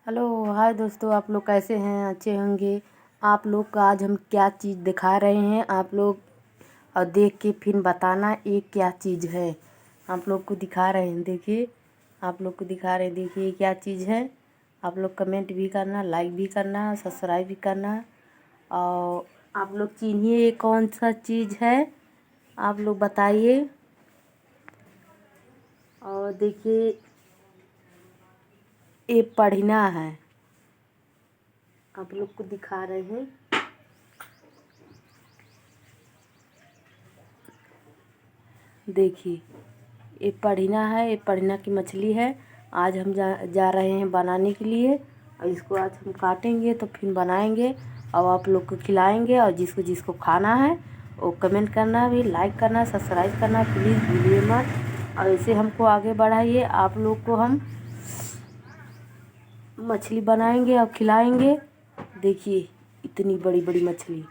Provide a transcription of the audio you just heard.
Hello hi दोस्तों, आप लोग कैसे हैं? अच्छे होंगे। आप लोग का आज हम क्या चीज़ दिखा रहे हैं आप लोग और देख के फिर बताना ये क्या चीज़ है। आप लोग को दिखा रहे हैं, देखिए आप लोग को दिखा रहे हैं, देखिए ये क्या चीज़ है। आप लोग कमेंट भी करना, लाइक भी करना, सब्सक्राइब भी करना और आप लोग चिन्हिए ये कौन सा चीज़ है, आप लोग बताइए। और देखिए ये पढ़ना है, आप लोग को दिखा रहे हैं। देखिए ये पढ़ना है, ये पढ़ना की मछली है। आज हम जा रहे हैं बनाने के लिए और इसको आज हम काटेंगे तो फिर बनाएंगे और आप लोग को खिलाएंगे। और जिसको जिसको खाना है वो कमेंट करना, भी लाइक करना, सब्सक्राइब करना प्लीज़ भूलिए मत। और ऐसे हमको आगे बढ़ाइए। आप लोग को हम मछली बनाएंगे और खिलाएंगे। देखिए इतनी बड़ी बड़ी मछली।